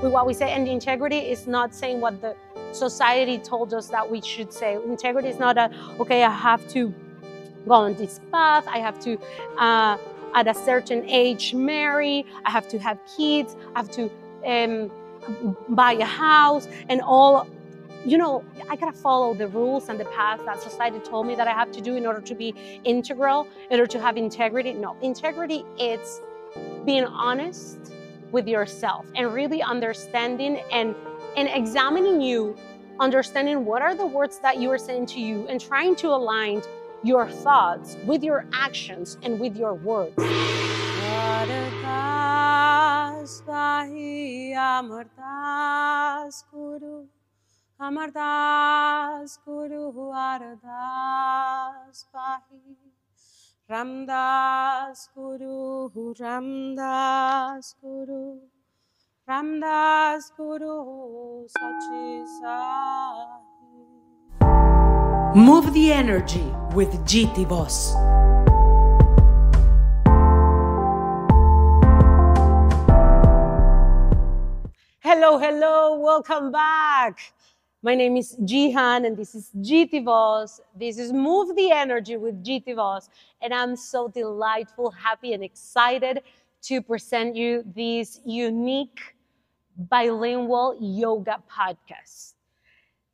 with what we say. And integrity is not saying what the society told us that we should say. Integrity is not okay, I have to go on this path, I have to, at a certain age, marry, I have to have kids, I have to buy a house, and all, I gotta follow the rules and the path that society told me that I have to do in order to be integral, in order to have integrity. No, integrity is being honest with yourself and really understanding and examining you, understanding what are the words that you are saying to you and trying to align your thoughts with your actions and with your words. Amardas Guru Ardas Pahi Ramdas Guru Ramdas Guru Ramdas Guru Sachi Sai. Move the energy with Jitivoz. Hello, welcome back. My name is Jihan and this is Jitivoz. This is Move the Energy with Jitivoz. And I'm so delightful, happy, and excited to present you this unique bilingual yoga podcast.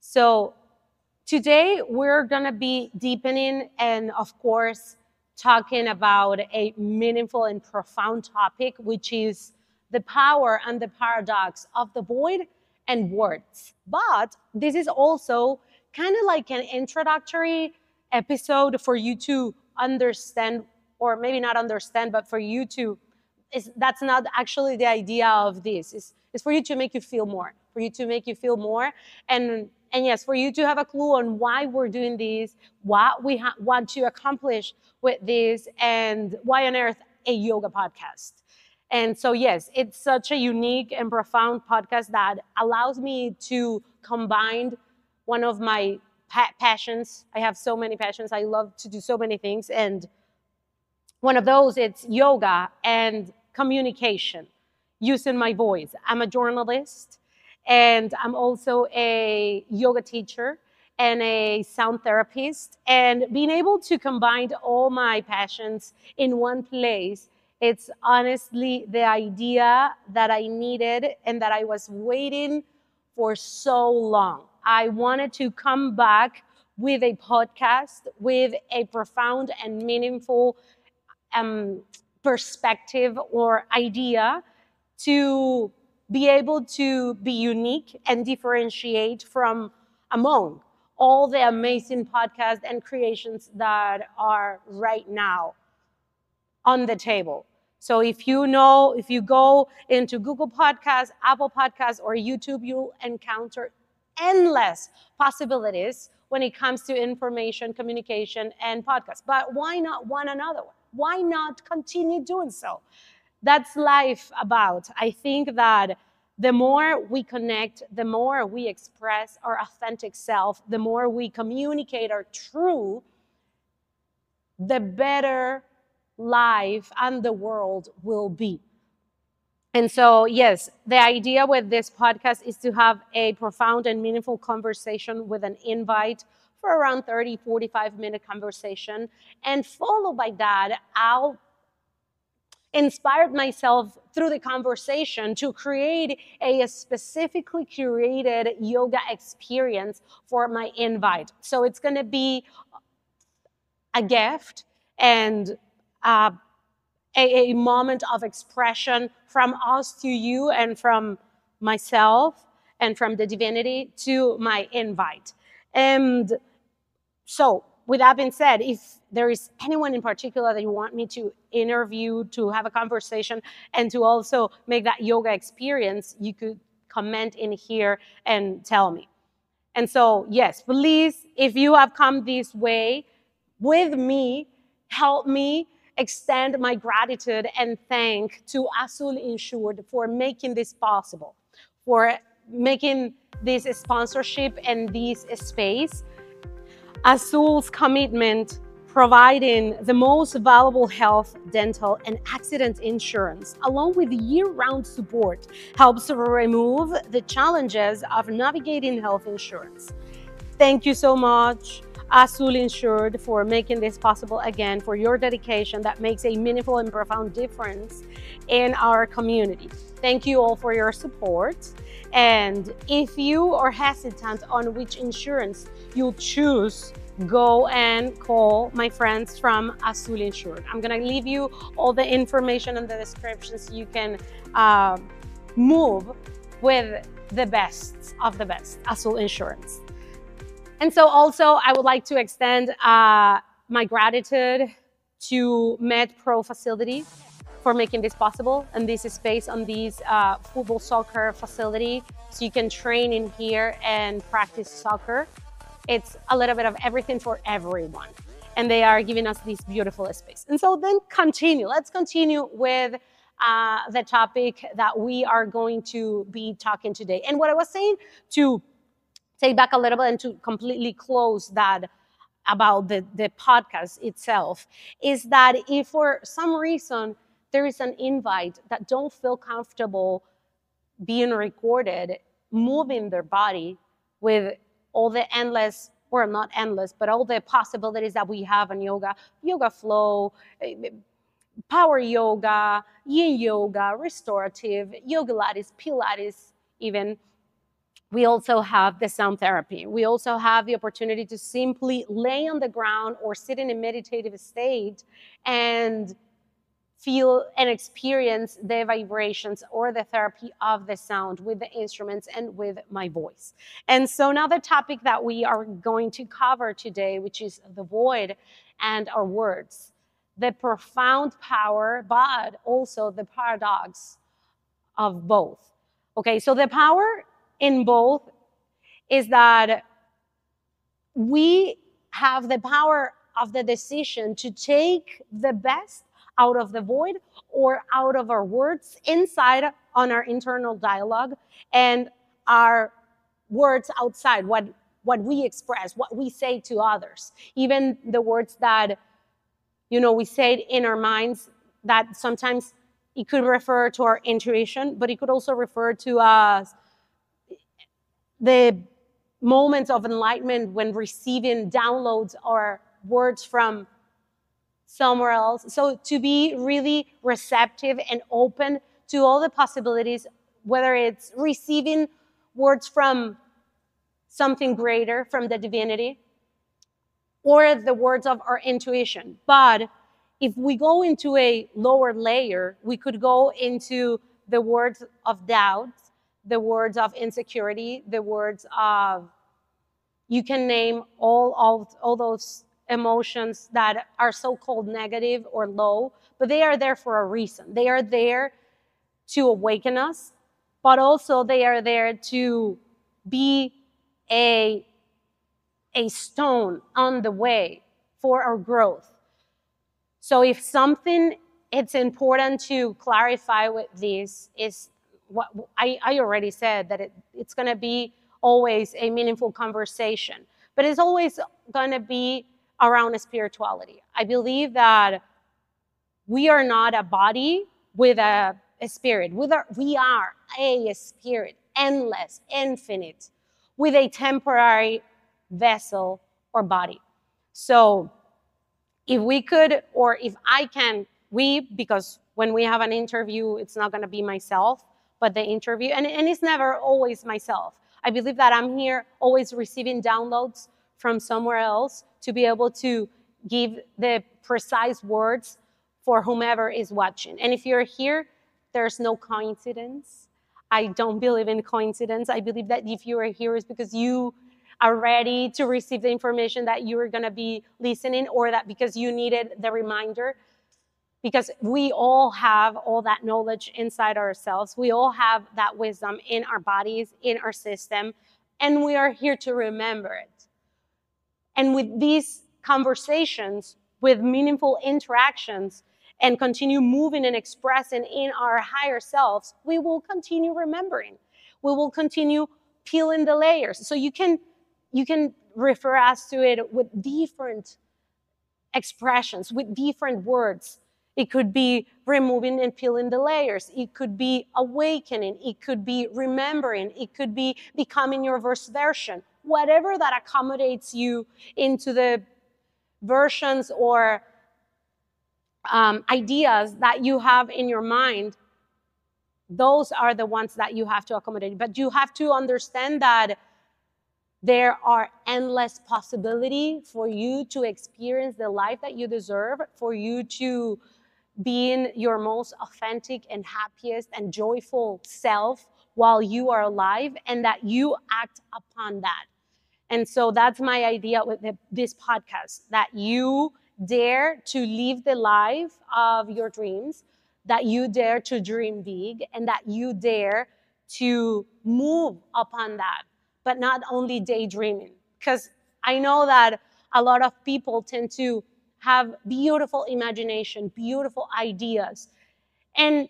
So today we're gonna be deepening and of course talking about a meaningful and profound topic, which is the power and the paradox of the void and words. But this is also kind of like an introductory episode for you to understand, or maybe not understand, but for you to, that's not actually the idea of this. It's for you to make you feel more, and yes, for you to have a clue on why we're doing this, what we want to accomplish with this, and why on earth a yoga podcast. And so, yes, it's such a unique and profound podcast that allows me to combine one of my passions. I have so many passions. I love to do so many things. And one of those, it's yoga and communication, using my voice. I'm a journalist, and I'm also a yoga teacher and a sound therapist. And being able to combine all my passions in one place, it's honestly the idea that I needed and that I was waiting for so long. I wanted to come back with a podcast with a profound and meaningful perspective or idea to be able to be unique and differentiate from among all the amazing podcasts and creations that are right now on the table. So if you go into Google Podcasts, Apple Podcasts, or YouTube, you'll encounter endless possibilities when it comes to information, communication, and podcasts. But why not one another one? Why not continue doing so? That's life about. I think that the more we connect, the more we express our authentic self, the more we communicate our truth, the better life and the world will be. And so, yes, the idea with this podcast is to have a profound and meaningful conversation with an invite for around 30, 45-minute conversation. And followed by that, I'll inspire myself through the conversation to create a specifically curated yoga experience for my invite. So it's going to be a gift and a moment of expression from us to you, and from myself and from the divinity to my invite. And so with that being said, if there is anyone in particular that you want me to interview, to have a conversation, and to also make that yoga experience, you could comment in here and tell me. And so, yes, please, if you have come this way with me, help me extend my gratitude and thank to Azul Insured for making this possible, for making this sponsorship and this space. Azul's commitment providing the most valuable health, dental, and accident insurance, along with year-round support, helps remove the challenges of navigating health insurance. Thank you so much, Azul Insured, for making this possible again, for your dedication that makes a meaningful and profound difference in our community. Thank you all for your support. And if you are hesitant on which insurance you'll choose, go and call my friends from Azul Insured. I'm gonna leave you all the information in the description so you can move with the best of the best, Azul Insurance. And so also I would like to extend my gratitude to MedPro facility for making this possible, and this is based on this football soccer facility, so you can train in here and practice soccer. It's a little bit of everything for everyone, and they are giving us this beautiful space. And so then let's continue with the topic that we are going to be talking today. And what I was saying, to take back a little bit and to completely close that about the podcast itself, is that if for some reason there is an invite that don't feel comfortable being recorded, moving their body with all the endless, or not endless, but all the possibilities that we have in yoga, yoga flow, power yoga, yin yoga, restorative, yoga Pilates even. We also have the sound therapy. We also have the opportunity to simply lay on the ground or sit in a meditative state and feel and experience the vibrations or the therapy of the sound with the instruments and with my voice. And so now the topic that we are going to cover today, which is the void and our words, the profound power, but also the paradox of both. Okay, so the power in both is that we have the power of the decision to take the best out of the void or out of our words inside on our internal dialogue, and our words outside, what we express, what we say to others, even the words that we say in our minds, that sometimes it could refer to our intuition, but it could also refer to the moments of enlightenment when receiving downloads or words from somewhere else. So to be really receptive and open to all the possibilities, whether it's receiving words from something greater, from the divinity, or the words of our intuition. But if we go into a lower layer, we could go into the words of doubt, the words of insecurity, the words of, you can name all those emotions that are so-called negative or low, but they are there for a reason. They are there to awaken us, but also they are there to be a stone on the way for our growth. So if something it's important to clarify with this is what I already said, that it's going to be always a meaningful conversation, but it's always going to be around spirituality. I believe that we are not a body with a spirit. We are a spirit, endless, infinite, with a temporary vessel or body. So if we could, or if I can, because when we have an interview, it's not going to be myself, but the interview, and it's never always myself. I believe that I'm here always receiving downloads from somewhere else to be able to give the precise words for whomever is watching. And if you're here, there's no coincidence. I don't believe in coincidence. I believe that if you are here, it's because you are ready to receive the information that you are going to be listening, or that because you needed the reminder. Because we all have all that knowledge inside ourselves. We all have that wisdom in our bodies, in our system, and we are here to remember it. And with these conversations, with meaningful interactions, and continue moving and expressing in our higher selves, we will continue remembering. We will continue peeling the layers. So you can refer us to it with different expressions with different words. It could be removing and peeling the layers. It could be awakening. It could be remembering. It could be becoming your verse version. Whatever that accommodates you into the versions or ideas that you have in your mind, those are the ones that you have to accommodate. But you have to understand that there are endless possibilities for you to experience the life that you deserve, for you to be in your most authentic and happiest and joyful self while you are alive, and that you act upon that. And so that's my idea with this podcast, that you dare to live the life of your dreams, that you dare to dream big, and that you dare to move upon that, but not only daydreaming. Because I know that a lot of people tend to have beautiful imagination, beautiful ideas, and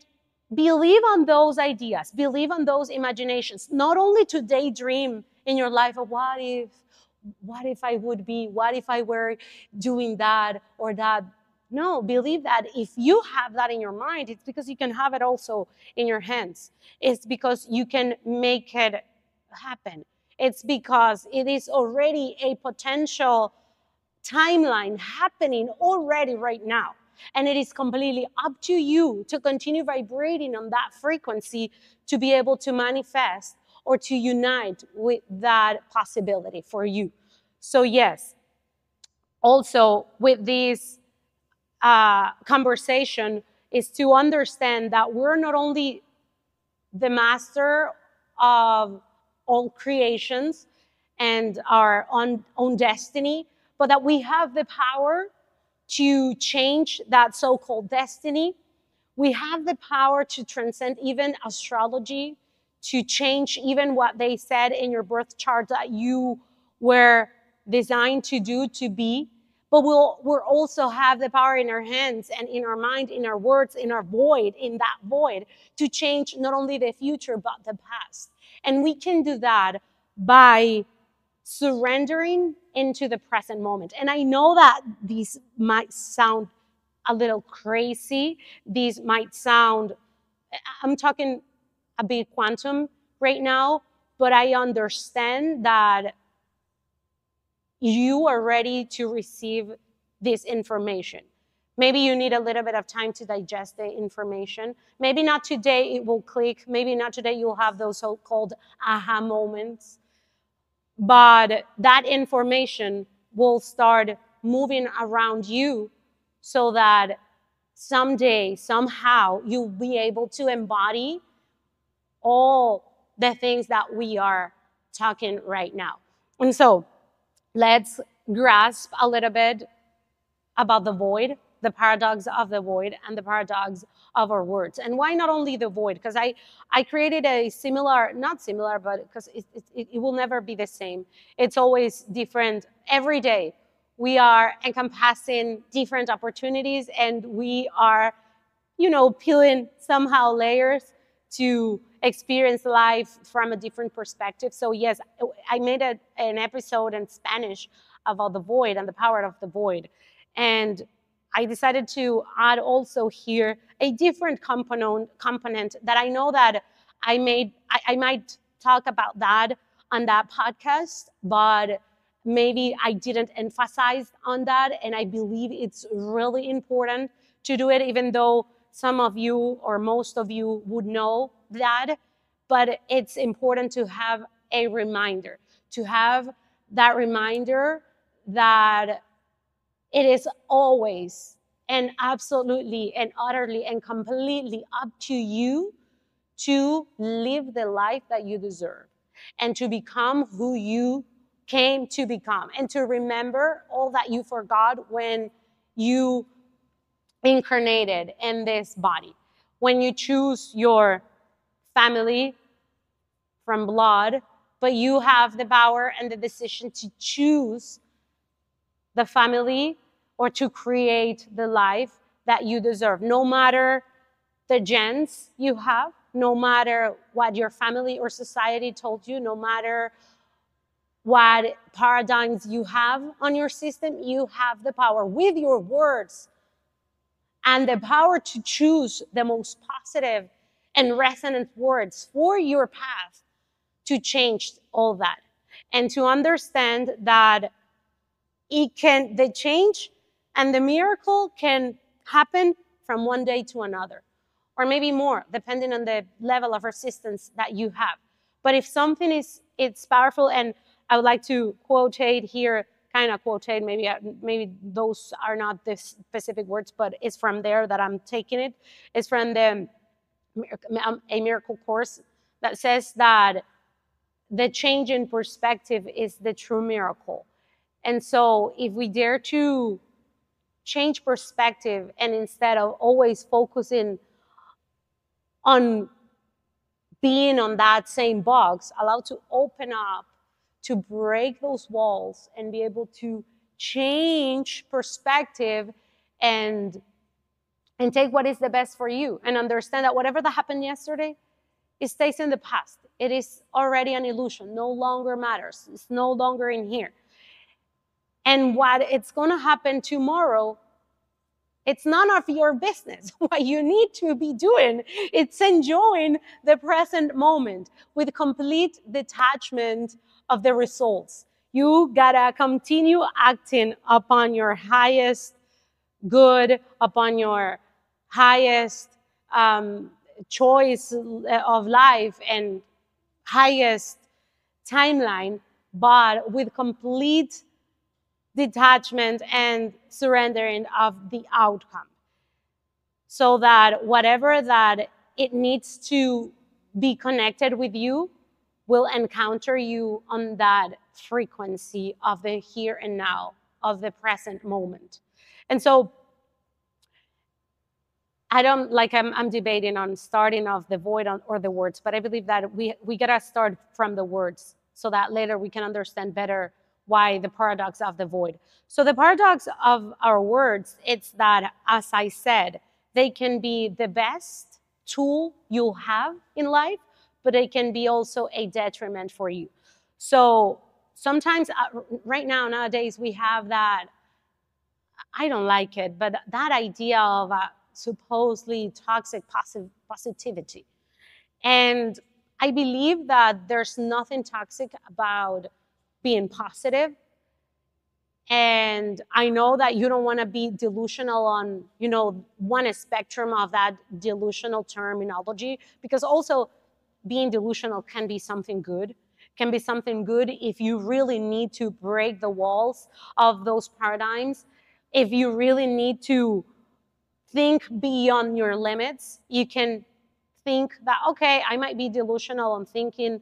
believe on those ideas, believe on those imaginations, not only to daydream in your life of what if I would be, what if I were doing that or that. No, believe that if you have that in your mind, it's because you can have it also in your hands. It's because you can make it happen. It's because it is already a potential timeline happening already right now. And it is completely up to you to continue vibrating on that frequency to be able to manifest or to unite with that possibility for you. So yes, also with this conversation is to understand that we're not only the master of all creations and our own destiny, but that we have the power to change that so-called destiny. We have the power to transcend even astrology, to change even what they said in your birth chart that you were designed to do, to be. But we'll also have the power in our hands and in our mind, in our words, in our void, in that void, to change not only the future, but the past. And we can do that by surrendering into the present moment. And I know that these might sound a little crazy. These might sound, I'm talking a bit quantum right now, but I understand that you are ready to receive this information. Maybe you need a little bit of time to digest the information. Maybe not today it will click. Maybe not today you'll have those so-called aha moments. But that information will start moving around you so that someday, somehow, you'll be able to embody all the things that we are talking right now. And so let's grasp a little bit about the void, the paradox of the void, and the paradox of our words. And why not only the void? Because I created a similar, not similar, but because it will never be the same. It's always different. Every day we are encompassing different opportunities, and we are, peeling somehow layers to experience life from a different perspective. So yes, I made an episode in Spanish about the void and the power of the void. And I decided to add also here a different component that I know that I might talk about that on that podcast, but maybe I didn't emphasize on that. And I believe it's really important to do it, even though some of you or most of you would know that. But it's important to have a reminder, to have that reminder that it is always and absolutely and utterly and completely up to you to live the life that you deserve and to become who you came to become, and to remember all that you forgot when you incarnated in this body. When you choose your family from blood, but you have the power and the decision to choose the family or to create the life that you deserve, no matter the gens you have, no matter what your family or society told you, no matter what paradigms you have on your system, you have the power with your words and the power to choose the most positive and resonant words for your path to change all that. And to understand that the change and the miracle can happen from one day to another, or maybe more, depending on the level of resistance that you have. But if something it's powerful, and I would like to quotate here, kind of quotate, maybe those are not the specific words, but it's from there that I'm taking it. It's from the A Miracle Course that says that the change in perspective is the true miracle. And so if we dare to change perspective, and instead of always focusing on being on that same box, allow to open up, to break those walls and be able to change perspective and take what is the best for you, and understand that whatever that happened yesterday, it stays in the past. It is already an illusion, no longer matters. It's no longer in here. And what it's going to happen tomorrow, it's none of your business. What you need to be doing, it's enjoying the present moment with complete detachment of the results. You gotta continue acting upon your highest good, upon your highest choice of life and highest timeline, but with complete detachment and surrendering of the outcome, so that whatever that it needs to be connected with you will encounter you on that frequency of the here and now, of the present moment. And so I'm debating on starting off the void or the words, but I believe that we gotta start from the words so that later we can understand better why the paradox of the void. So the paradox of our words, it's that, as I said, they can be the best tool you'll have in life, but they can be also a detriment for you. So sometimes right now, nowadays, we have that, I don't like it, but that idea of supposedly toxic positivity. And I believe that there's nothing toxic about being positive. And I know that you don't want to be delusional on, one spectrum of that delusional terminology, because also being delusional can be something good. Can be something good if you really need to break the walls of those paradigms. If you really need to think beyond your limits, you can think that, okay, I might be delusional on thinking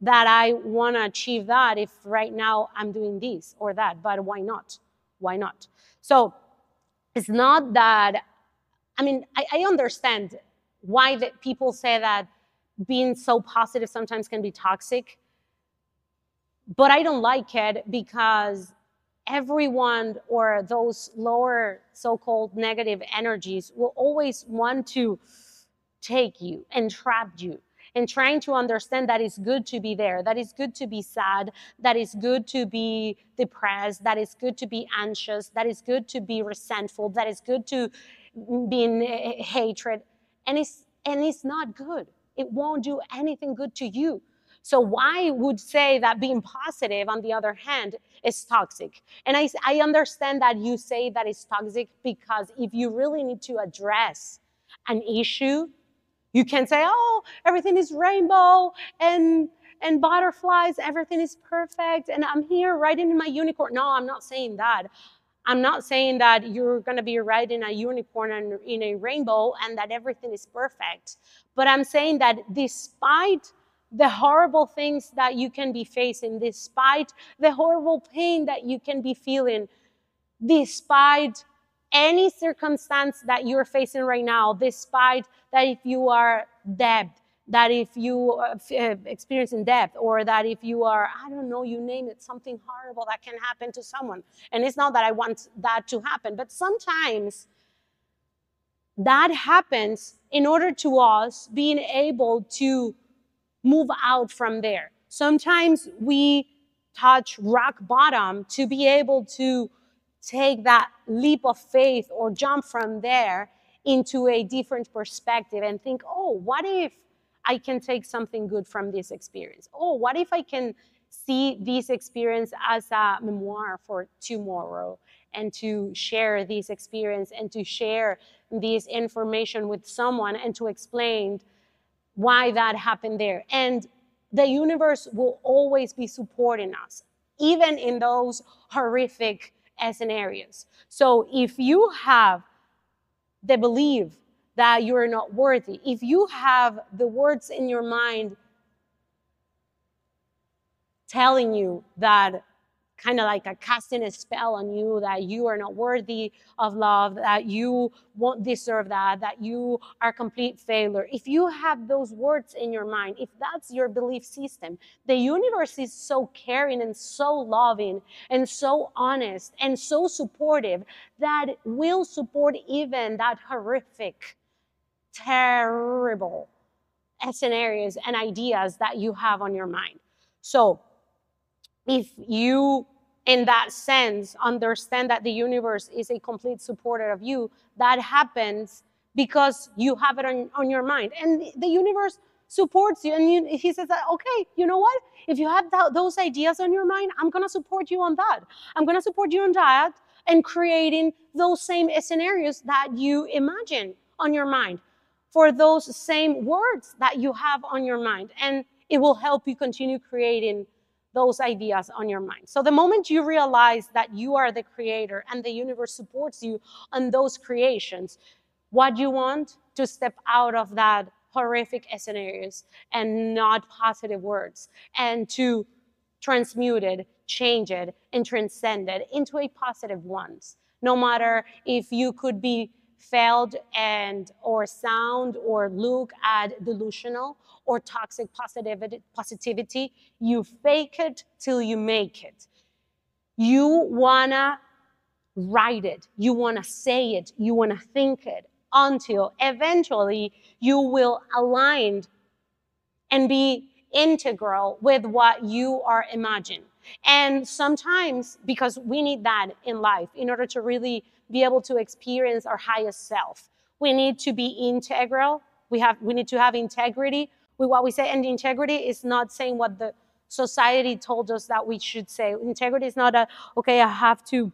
that I want to achieve that if right now I'm doing this or that, but why not? Why not? So it's not that, I understand why that people say that being so positive sometimes can be toxic, but I don't like it, because everyone, or those lower so-called negative energies, will always want to take you and trap you, and trying to understand that it's good to be there, that it's good to be sad, that it's good to be depressed, that it's good to be anxious, that it's good to be resentful, that it's good to be in hatred. And it's not good. It won't do anything good to you. So why would say that being positive, on the other hand, is toxic? And I understand that you say that it's toxic, because if you really need to address an issue, you can say, oh, everything is rainbow and butterflies, everything is perfect, and I'm here riding in my unicorn. No, I'm not saying that. I'm not saying that you're going to be riding a unicorn and in a rainbow and that everything is perfect. But I'm saying that despite the horrible things that you can be facing, despite the horrible pain that you can be feeling, despite any circumstance that you're facing right now, despite that if you are debt, that if you experiencing debt, or that if you are, I don't know, you name it, something horrible that can happen to someone. And it's not that I want that to happen, but sometimes that happens in order to us being able to move out from there. Sometimes we touch rock bottom to be able to take that leap of faith or jump from there into a different perspective and think, oh, what if I can take something good from this experience? Oh, what if I can see this experience as a memoir for tomorrow, and to share this experience and to share this information with someone and to explain why that happened there. And the universe will always be supporting us, even in those horrific scenarios. So if you have the belief that you're not worthy, if you have the words in your mind telling you that, kind of like a casting a spell on you, that you are not worthy of love, that you won't deserve that, that you are a complete failure. If you have those words in your mind, if that's your belief system, the universe is so caring and so loving and so honest and so supportive that will support even that horrific, terrible scenarios and ideas that you have on your mind. So if you, in that sense, understand that the universe is a complete supporter of you, that happens because you have it on your mind. And the universe supports you. And he says that, okay, you know what? If you have those ideas on your mind, I'm going to support you on that. I'm going to support you on that and creating those same scenarios that you imagine on your mind for those same words that you have on your mind. And it will help you continue creating those ideas on your mind. So the moment you realize that you are the creator and the universe supports you on those creations, what you want to step out of that horrific scenarios and not positive words, and to transmute it, change it, and transcend it into a positive ones. No matter if you could be failed and or sound or look at delusional or toxic positivity, you fake it till you make it. You wanna write it, you wanna say it, you wanna think it until eventually you will align and be integral with what you are imagining. And sometimes, because we need that in life in order to really be able to experience our highest self, we need to be integral. We need to have integrity with what we say. And integrity is not saying what the society told us that we should say. Integrity is not okay, I have to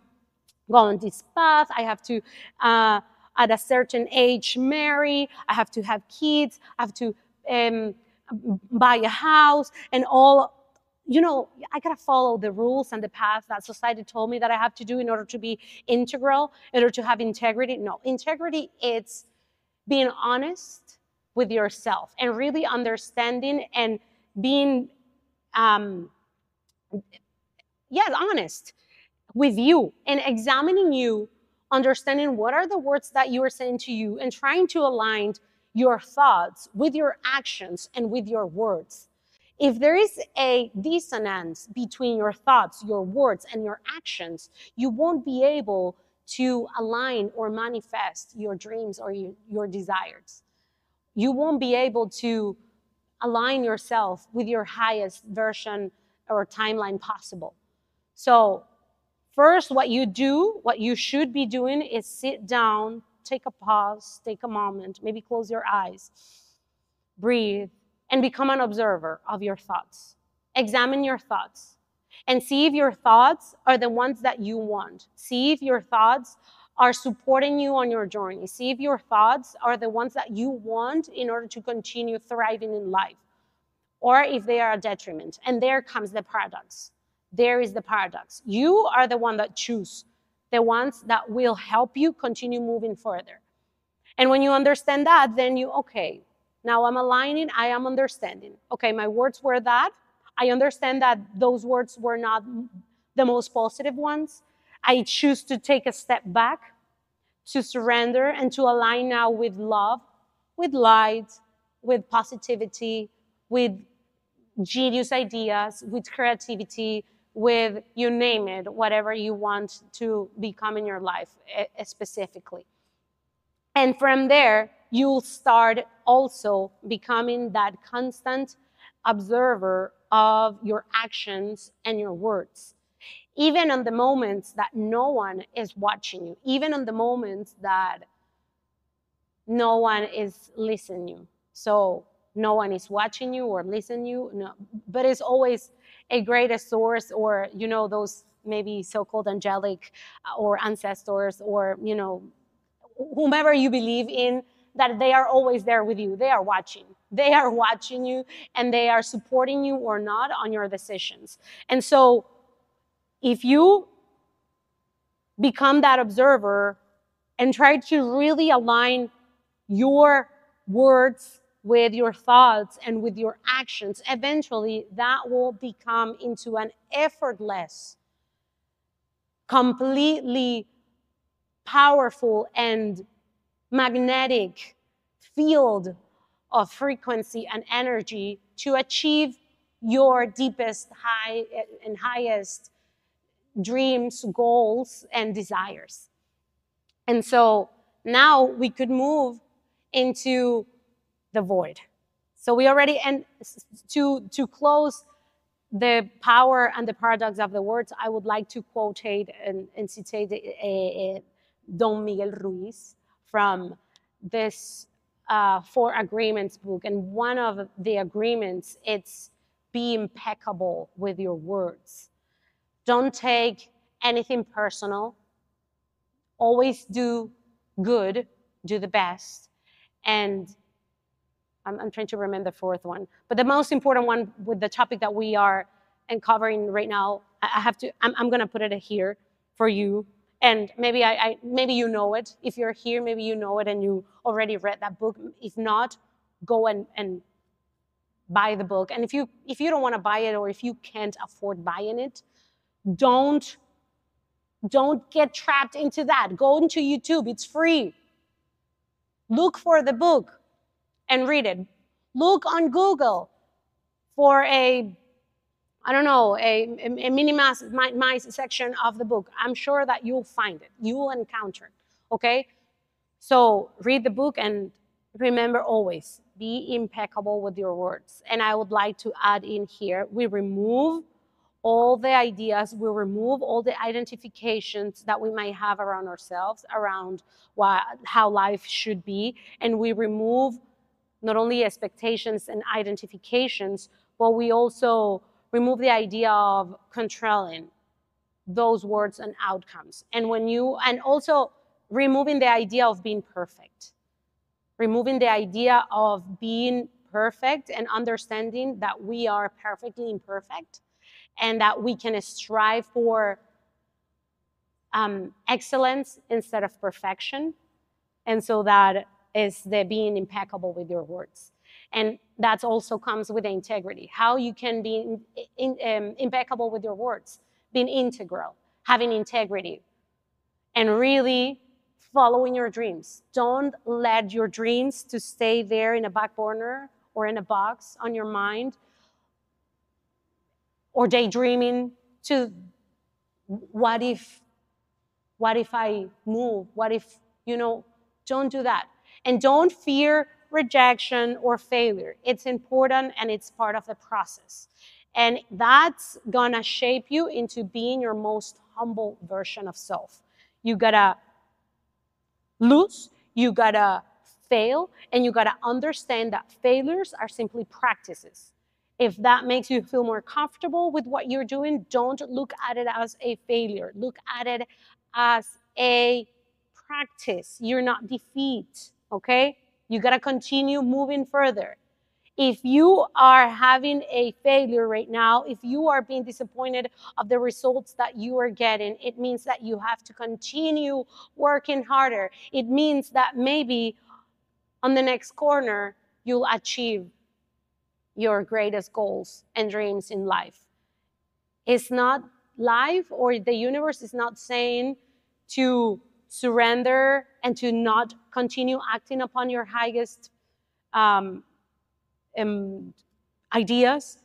go on this path, I have to, at a certain age, marry, I have to have kids, I have to buy a house, and all, I gotta follow the rules and the path that society told me that I have to do in order to be integral, in order to have integrity. No, integrity is being honest with yourself and really understanding and being, honest with you and examining you, understanding what are the words that you are saying to you and trying to align your thoughts with your actions and with your words. If there is a dissonance between your thoughts, your words, and your actions, you won't be able to align or manifest your dreams or your desires. You won't be able to align yourself with your highest version or timeline possible. So first, what you should be doing is sit down, take a pause, take a moment, maybe close your eyes, breathe, and become an observer of your thoughts. Examine your thoughts and see if your thoughts are the ones that you want. See if your thoughts are supporting you on your journey. See if your thoughts are the ones that you want in order to continue thriving in life, or if they are a detriment. And there comes the paradox. There is the paradox. You are the one that choose the ones that will help you continue moving further. And when you understand that, then okay, now I'm aligning, I am understanding. Okay, my words were that. I understand that those words were not the most positive ones. I choose to take a step back, to surrender, and to align now with love, with light, with positivity, with genius ideas, with creativity, with you name it, whatever you want to become in your life specifically. And from there, you'll start also becoming that constant observer of your actions and your words. Even on the moments that no one is watching you, even on the moments that no one is listening you. So no one is watching you or listening you, no, but it's always a greater source, or those maybe so-called angelic or ancestors, or whomever you believe in, that they are always there with you. They are watching you, and they are supporting you or not on your decisions. And so if you become that observer and try to really align your words with your thoughts and with your actions, eventually that will become into an effortless, completely powerful and magnetic field of frequency and energy to achieve your deepest, high and highest dreams, goals, and desires. And so now we could move into the void. So we already, and to close the power and the paradox of the words, I would like to quotate and citate Don Miguel Ruiz from this Four Agreements book. And one of the agreements, it's be impeccable with your words. Don't take anything personal. Always do good, do the best. And I'm trying to remember the fourth one. But the most important one with the topic that we are uncovering right now, I'm going to put it here for you. And maybe maybe you know it. If you're here, maybe you know it and you already read that book. If not, go and buy the book. And if you don't want to buy it, or if you can't afford buying it, don't get trapped into that. Go into YouTube. It's free. Look for the book and read it. Look on Google for a minimized section of the book. I'm sure that you'll find it. You will encounter it. Okay? So read the book, and remember always, be impeccable with your words. And I would like to add in here, we remove all the ideas, we remove all the identifications that we might have around ourselves, around how life should be, and we remove not only expectations and identifications, but we also remove the idea of controlling those words and outcomes. And also removing the idea of being perfect, removing the idea of being perfect, and understanding that we are perfectly imperfect, and that we can strive for excellence instead of perfection. And so that is the being impeccable with your words. And that also comes with integrity. How you can be impeccable with your words, being integral, having integrity, and really following your dreams. Don't let your dreams to stay there in a back burner or in a box on your mind, or daydreaming to what if I move? What if, don't do that. And don't fear rejection or failure. It's important, and it's part of the process. And that's gonna shape you into being your most humble version of self. You gotta lose, you gotta fail, and you gotta understand that failures are simply practices. If that makes you feel more comfortable with what you're doing, don't look at it as a failure. Look at it as a practice. You're not defeat, okay? You gotta continue moving further. If you are having a failure right now, if you are being disappointed of the results that you are getting, it means that you have to continue working harder. It means that maybe on the next corner, you'll achieve your greatest goals and dreams in life. It's not life, or the universe is not saying to surrender and to not continue acting upon your highest ideas.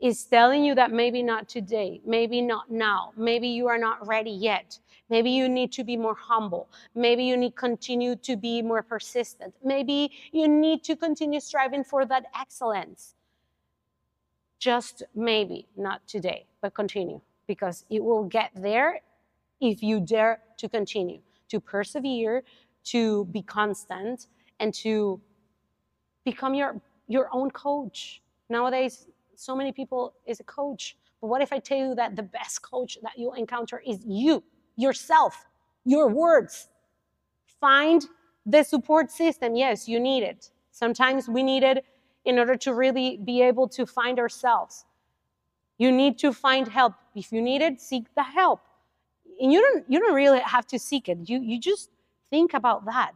Is telling you that maybe not today, maybe not now, maybe you are not ready yet. Maybe you need to be more humble. Maybe you need to continue to be more persistent. Maybe you need to continue striving for that excellence. Just maybe not today, but continue, because it will get there if you dare to continue, to persevere, to be constant, and to become your own coach. Nowadays, so many people is a coach. But what if I tell you that the best coach that you'll encounter is you, yourself, your words? Find the support system. Yes, you need it. Sometimes we need it in order to really be able to find ourselves. You need to find help. If you need it, seek the help. And you don't really have to seek it. You just think about that.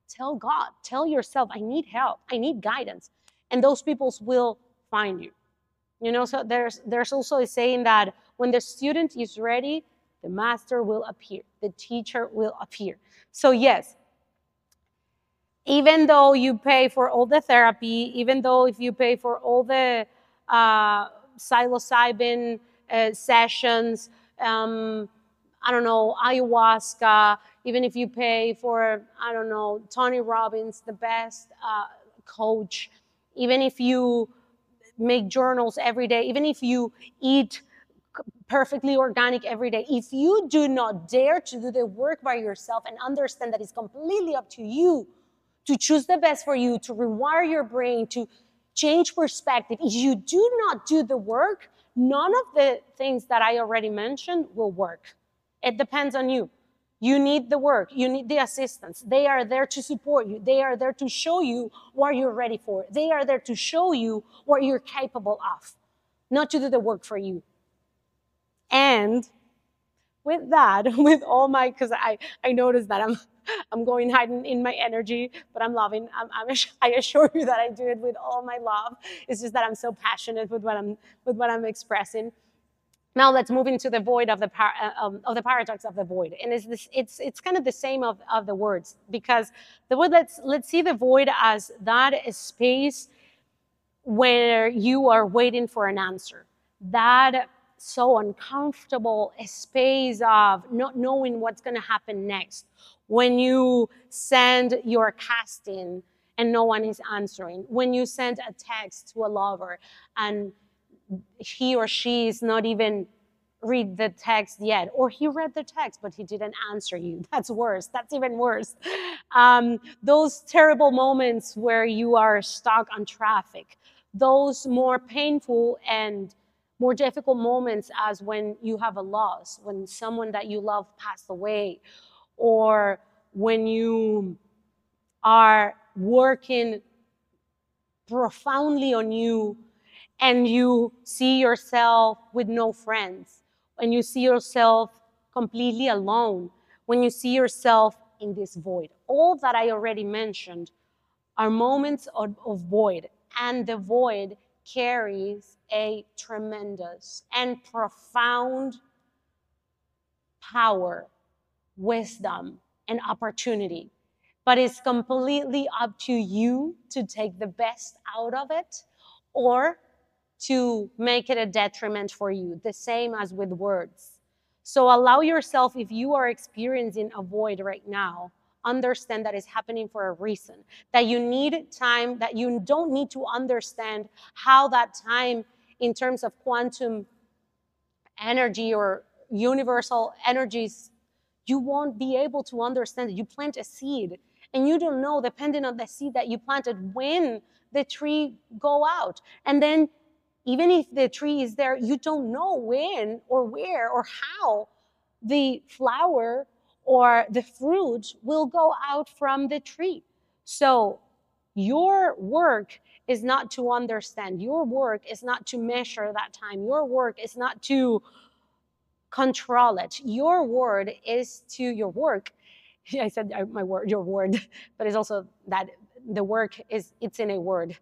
Tell God, tell yourself, I need help, I need guidance. And those people will find you. You know, so there's also a saying that when the student is ready, the master will appear, the teacher will appear. So yes, even though you pay for all the therapy, even though if you pay for all the psilocybin sessions, I don't know, ayahuasca, even if you pay for, I don't know, Tony Robbins, the best coach, even if you make journals every day, even if you eat perfectly organic every day, if you do not dare to do the work by yourself and understand that it's completely up to you to choose the best for you, to rewire your brain, to change perspective, if you do not do the work, none of the things that I already mentioned will work. It depends on you. You need the work. You need the assistance. They are there to support you. They are there to show you what you're ready for. They are there to show you what you're capable of, not to do the work for you. And with that, with all my, because I noticed that I'm going high in my energy, but I'm loving. I assure you that I do it with all my love. It's just that I'm so passionate with what I'm expressing. Now let's move into the void of the paradox of the void, and it's kind of the same of the words, because the void, let's see the void as that space where you are waiting for an answer, that so uncomfortable space of not knowing what's going to happen next, when you send your casting and no one is answering, when you send a text to a lover and he or she is not even read the text yet, or he read the text but he didn't answer you. That's worse. That's even worse. Those terrible moments where you are stuck on traffic, those more painful and more difficult moments, as when you have a loss, when someone that you love passed away, or when you are working profoundly on you and you see yourself with no friends, and you see yourself completely alone, when you see yourself in this void. All that I already mentioned are moments of void, and the void carries a tremendous and profound power, wisdom, and opportunity. But it's completely up to you to take the best out of it, or to make it a detriment for you, the same as with words. So allow yourself, if you are experiencing a void right now, understand that it's happening for a reason, that you need time, that you don't need to understand how that time in terms of quantum energy or universal energies, you won't be able to understand it. You plant a seed and you don't know, depending on the seed that you planted, when the tree go out. And then even if the tree is there, you don't know when or where or how the flower or the fruit will go out from the tree. So your work is not to understand. Your work is not to measure that time. Your work is not to control it. Your word is to your work. I said my word, your word, but it's also that the work it's in a word.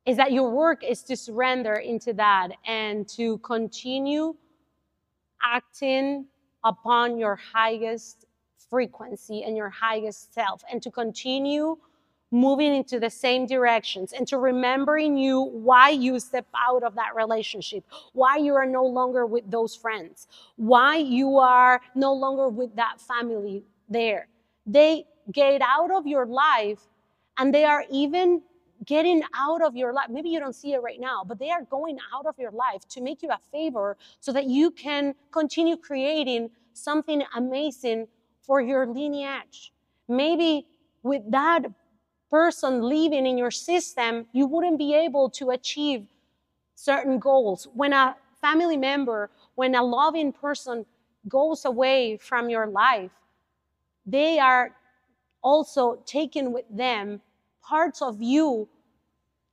Is that your work is to surrender into that and to continue acting upon your highest frequency and your highest self, and to continue moving into the same directions, and to remembering you why you step out of that relationship, why you are no longer with those friends, why you are no longer with that family there. They get out of your life, and they are even getting out of your life. Maybe you don't see it right now, but they are going out of your life to make you a favor so that you can continue creating something amazing for your lineage. Maybe with that person living in your system, you wouldn't be able to achieve certain goals. When a family member, when a loving person goes away from your life, they are also taking with them parts of you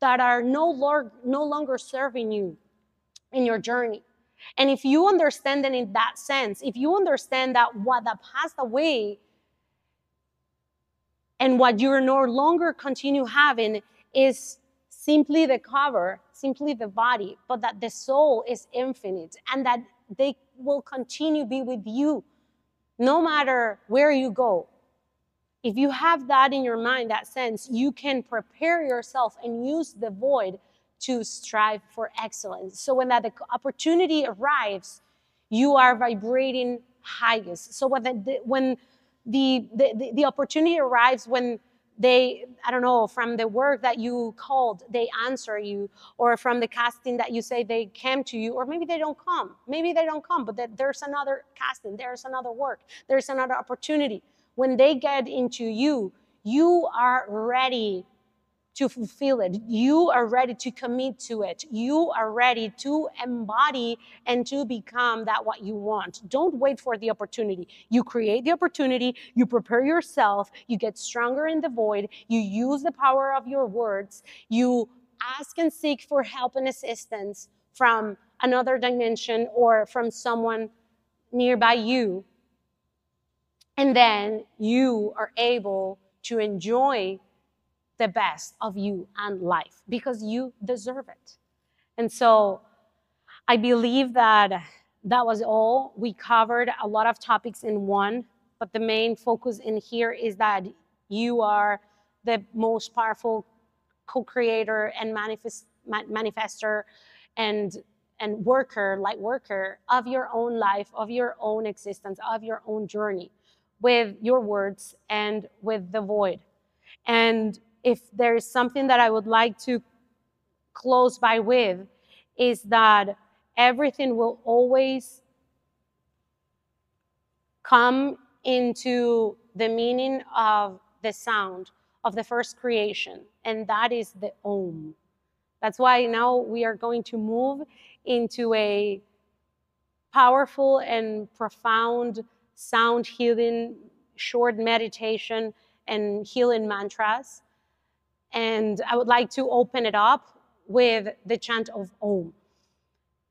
that are no longer serving you in your journey. And if you understand it in that sense, if you understand that what that passed away and what you're no longer continue having is simply the cover, simply the body, but that the soul is infinite and that they will continue be with you no matter where you go. If you have that in your mind, that sense, you can prepare yourself and use the void to strive for excellence. So when that opportunity arrives, you are vibrating highest. So when the opportunity arrives, when they, I don't know, from the work that you called, they answer you, or from the casting that you say they came to you, or maybe they don't come. Maybe they don't come, but there's another casting, there's another work, there's another opportunity. When they get into you, you are ready to fulfill it. You are ready to commit to it. You are ready to embody and to become that what you want. Don't wait for the opportunity. You create the opportunity, you prepare yourself, you get stronger in the void, you use the power of your words, you ask and seek for help and assistance from another dimension or from someone nearby you. And then you are able to enjoy the best of you and life because you deserve it. And so I believe that that was all. We covered a lot of topics in one, but the main focus in here is that you are the most powerful co-creator and manifester and light worker of your own life, of your own existence, of your own journey, with your words and with the void. And if there is something that I would like to close by with, is that everything will always come into the meaning of the sound of the first creation, and that is the Om. That's why now we are going to move into a powerful and profound sound healing, short meditation and healing mantras. And I would like to open it up with the chant of Om.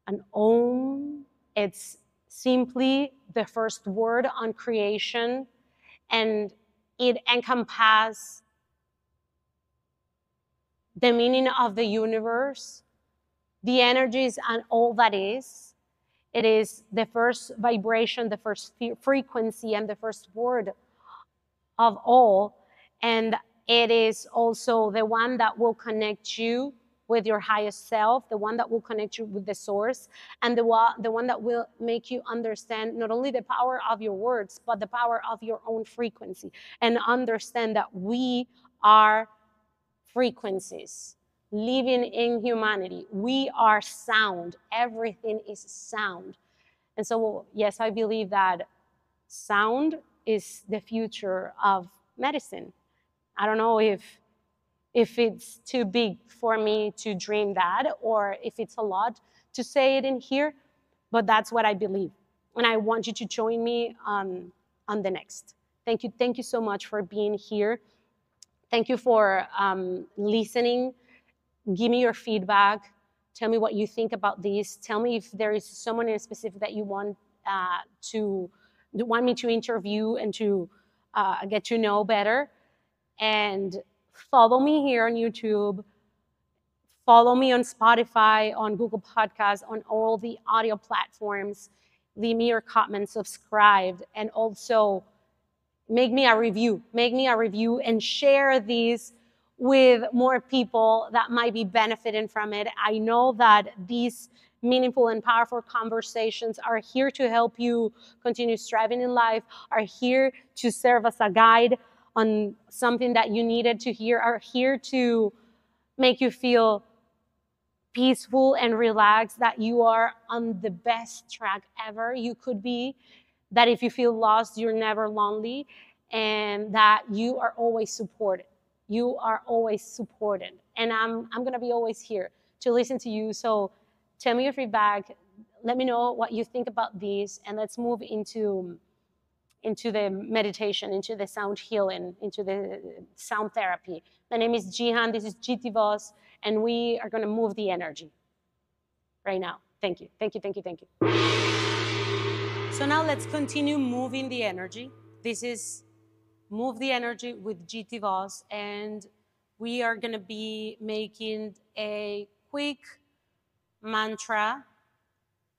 And Om, it's simply the first word on creation, and it encompasses the meaning of the universe, the energies and all that is. It is the first vibration, the first frequency, and the first word of all. And it is also the one that will connect you with your highest self, the one that will connect you with the source, and the one that will make you understand not only the power of your words, but the power of your own frequency, and understand that we are frequencies living in humanity. We are sound. Everything is sound. And so, yes, I believe that sound is the future of medicine. I don't know if it's too big for me to dream that, or if it's a lot to say it in here, but that's what I believe. And I want you to join me on the next. Thank you so much for being here. Thank you for listening. Give me your feedback. Tell me what you think about this. Tell me if there is someone in specific that you want me to interview and to get to know better. And follow me here on YouTube. Follow me on Spotify, on Google Podcasts, on all the audio platforms. Leave me your comment, subscribe, and also make me a review. Make me a review and share these with more people that might be benefiting from it. I know that these meaningful and powerful conversations are here to help you continue striving in life, are here to serve as a guide on something that you needed to hear, are here to make you feel peaceful and relaxed, that you are on the best track ever you could be, that if you feel lost, you're never lonely, and that you are always supported. You are always supported. And I'm going to be always here to listen to you. So tell me your feedback. Let me know what you think about this, and let's move into the meditation, into the sound healing, into the sound therapy. My name is Jihan. This is Jitivoz, and we are going to move the energy right now. Thank you. Thank you. Thank you. Thank you. So now let's continue moving the energy. This is Move the Energy with Jitivoz, and we are going to be making a quick mantra,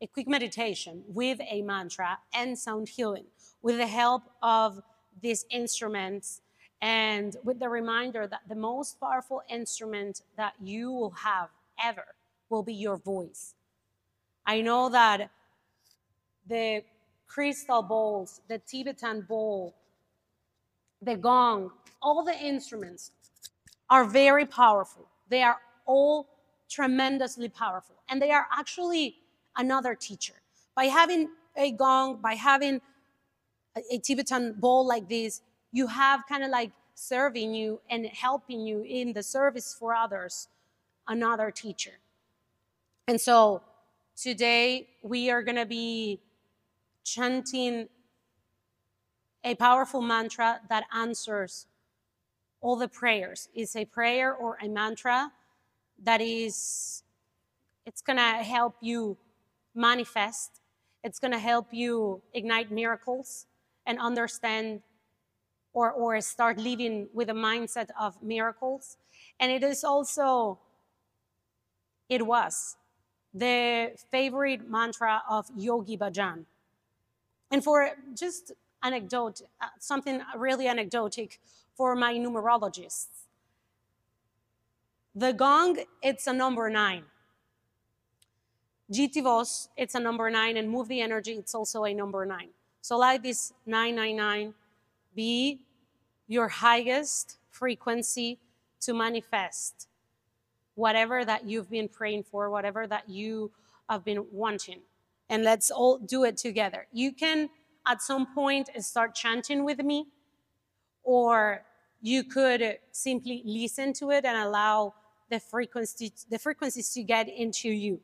a quick meditation with a mantra and sound healing with the help of these instruments, and with the reminder that the most powerful instrument that you will have ever will be your voice. I know that the crystal bowls, the Tibetan bowl, the gong, all the instruments are very powerful. They are all tremendously powerful. And they are actually another teacher. By having a gong, by having a Tibetan bowl like this, you have kind of like serving you and helping you in the service for others, another teacher. And so today we are going to be chanting a powerful mantra that answers all the prayers. It's a prayer or a mantra that it's going to help you manifest. It's going to help you ignite miracles and understand or start living with a mindset of miracles. And it is also, it was the favorite mantra of Yogi Bhajan. And for just anecdote, something really anecdotic for my numerologists, the gong, it's a number 9. Jitivoz, it's a number 9, and Move the Energy, it's also a number 9. So like this 999 be your highest frequency to manifest whatever that you've been praying for, whatever that you have been wanting. And let's all do it together. You can, at some point, start chanting with me, or you could simply listen to it and allow the frequencies to get into you.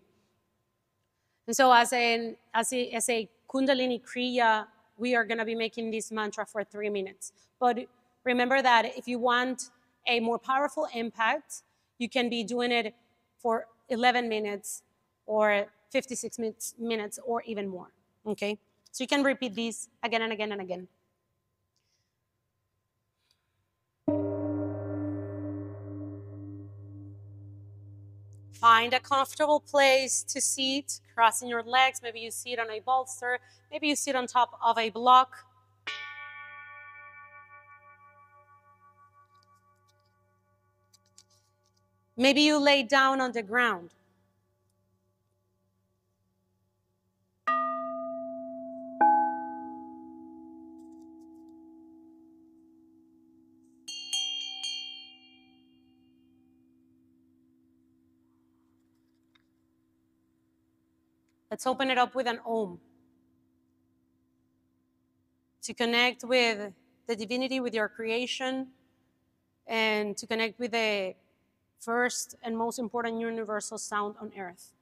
And so as a Kundalini Kriya, we are going to be making this mantra for 3 minutes. But remember that if you want a more powerful impact, you can be doing it for 11 minutes or 56 minutes or even more, okay? So you can repeat these again and again and again. Find a comfortable place to sit, crossing your legs. Maybe you sit on a bolster. Maybe you sit on top of a block. Maybe you lay down on the ground. Let's open it up with an Om to connect with the divinity, with your creation, and to connect with the first and most important universal sound on earth.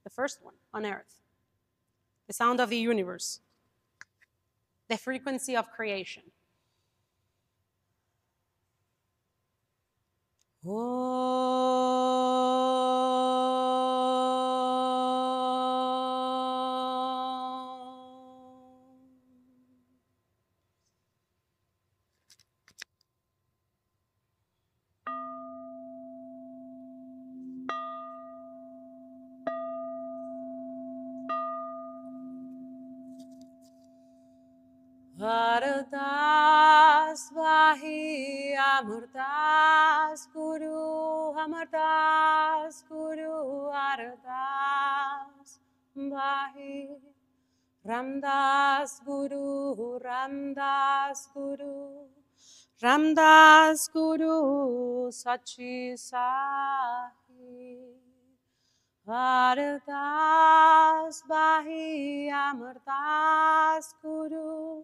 The first one on earth. The sound of the universe. The frequency of creation. Ardas Vahi Amurdas Guru Amardas Guru Ardas Vahi Ramdas Guru Ramdas Guru Ramdas Guru Sachi Sahi Ardas Bahi Amardas Guru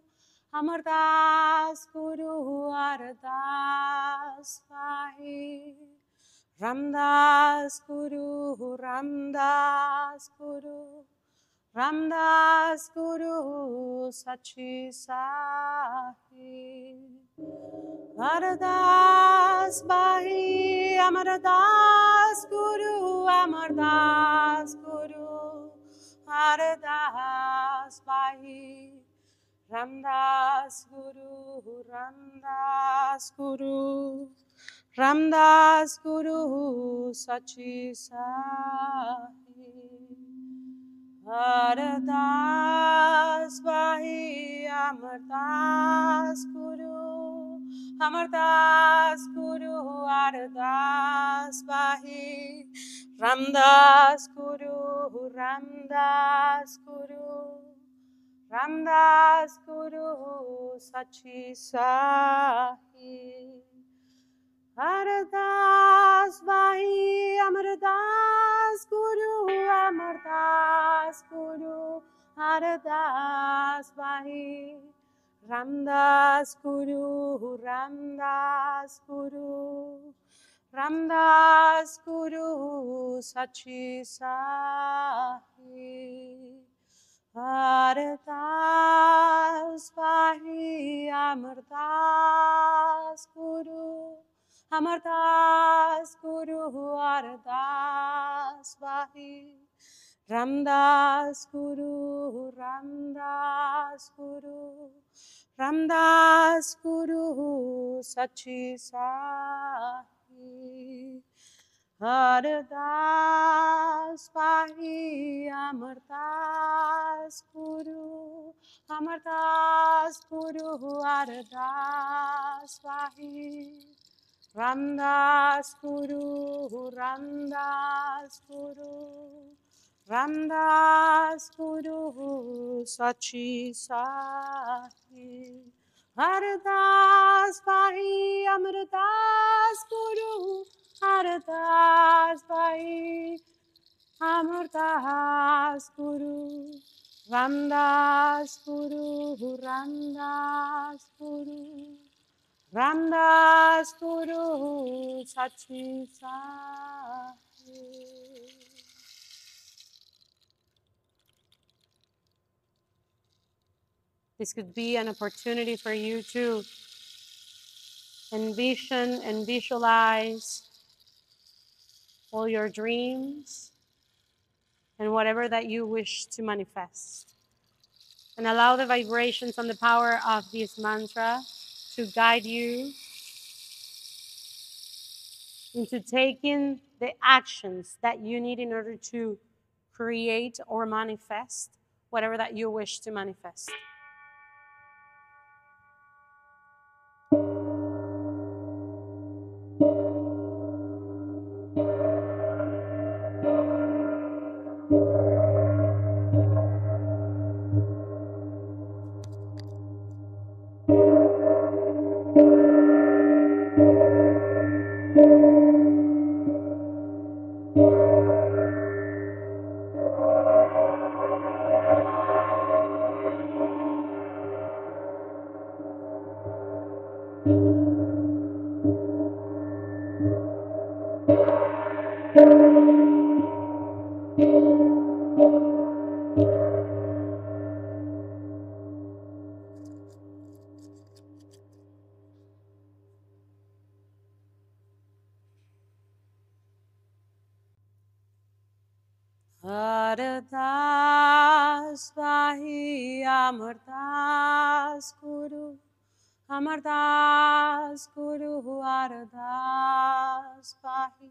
Ardas Bahi Ramdas Guru Ramdas Guru Sachi Sahi Ardas Bahi Amardas Guru Ardas Bahi Ramdas Guru Sachi Sahi Ardas Bahi Amardas Guru Ardas Bahi Ramdas Guru Sachi Sahi Ardas Bahi Amardas Guru Ardas Bahi Ramdas Guru Sachi Sahi Ardas Bahi Amardas Guru Ardas Bahi Ramdas Guru Sachi Sahi Ardas Bahi Amardas Guru Ardas Bahi Ramdas Guru Sachi Sahi Ardas Bahi Amardas Guru Ardas Bahi Amardas Guru Ramdas Guru Sachi Sahi. This could be an opportunity for you to envision and visualize all your dreams and whatever that you wish to manifest. And allow the vibrations and the power of this mantra to guide you into taking the actions that you need in order to create or manifest whatever that you wish to manifest. Ardas Bahi Amardas Guru Ardas Bahi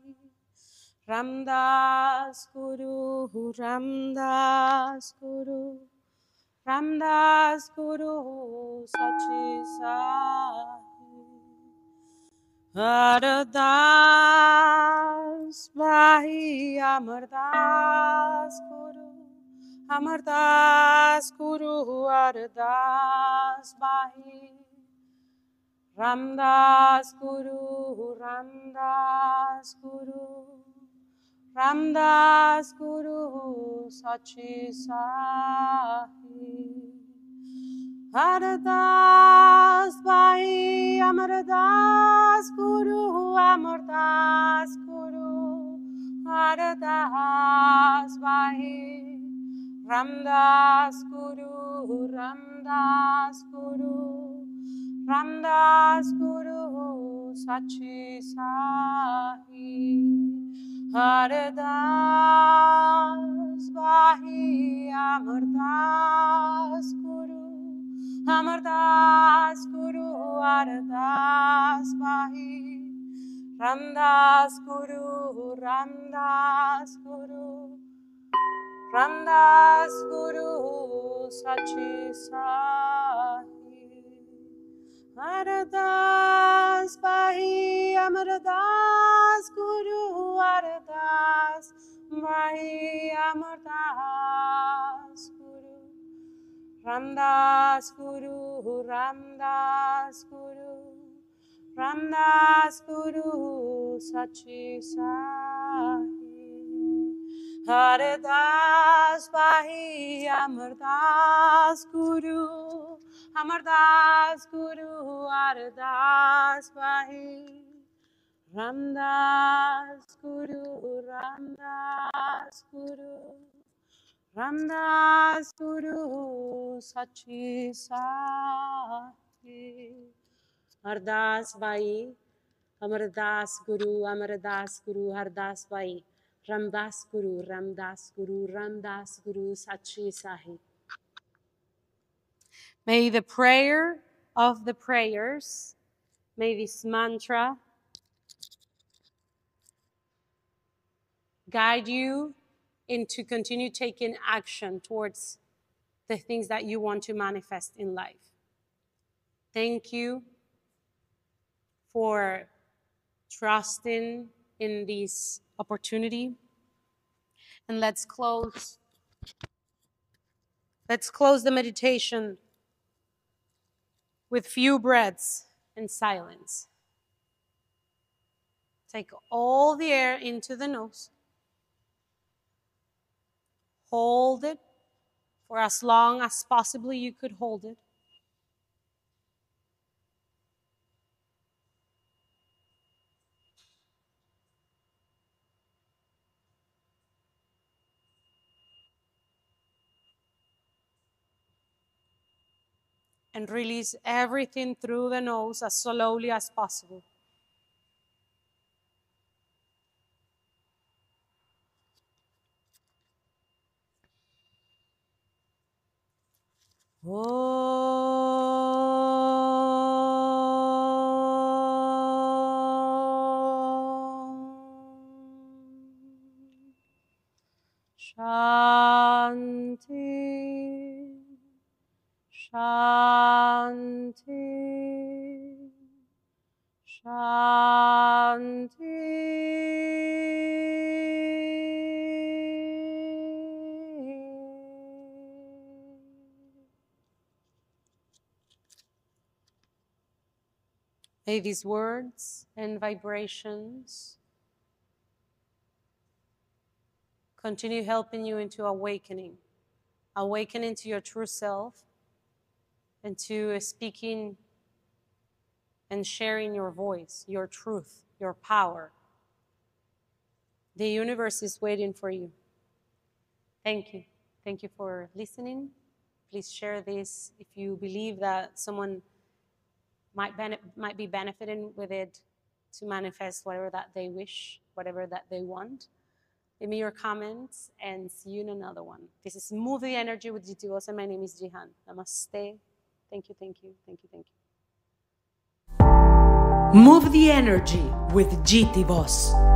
Ramdas Guru Sachi Sahi Ardas Bahi Amardas Guru Ardas Bahi Ramdas Guru, Ramdas Guru, Ramdas Guru Sachi Sahi. Haradas Bhai, Amardas Guru, Amardas Guru, Haradas Bhai, Ramdas Guru, Ramdas Guru, Ramdas Guru, Sachi Sahi. Haradas Bhai, Amardas Guru, Amardas Guru, Haradas Bhai, Ramdas Guru, Ramdas Guru, Ramdas Guru, Sachi Sahi. Haradas Bhai, Amardas Guru, Haradas Bhai, Amardas Guru, Ramdas Guru, Ramdas Guru, Ramdas Guru, Sachi Sahi. Haradas Bhai, Amardas Guru, Amardas Guru, Haradas Bhai, Ramdas Guru, Ramdas Guru, Ramdas Guru, Sachi Sahi. Haradas Bhai, Amardas Guru, Amardas Guru, Haradas Bhai, Ramdas Guru, Ramdas Guru, Ramdas Guru, Sachi Sahi. May the prayer of the prayers, may this mantra guide you into continue taking action towards the things that you want to manifest in life. Thank you for trusting in this opportunity. And let's close the meditation with few breaths in silence. Take all the air into the nose. Hold it for as long as possibly you could hold it. And release everything through the nose as slowly as possible. Shanti, Shanti, May these words and vibrations continue helping you into awakening to your true self, and to speaking and sharing your voice, your truth, your power. The universe is waiting for you. Thank you. Thank you for listening. Please share this if you believe that someone might be benefiting with it to manifest whatever that they wish, whatever that they want. Leave me your comments and see you in another one. This is Move the Energy with Jitivoz, and my name is Jihan. Namaste. Thank you, thank you, thank you, thank you. Move the Energy with Jitivoz.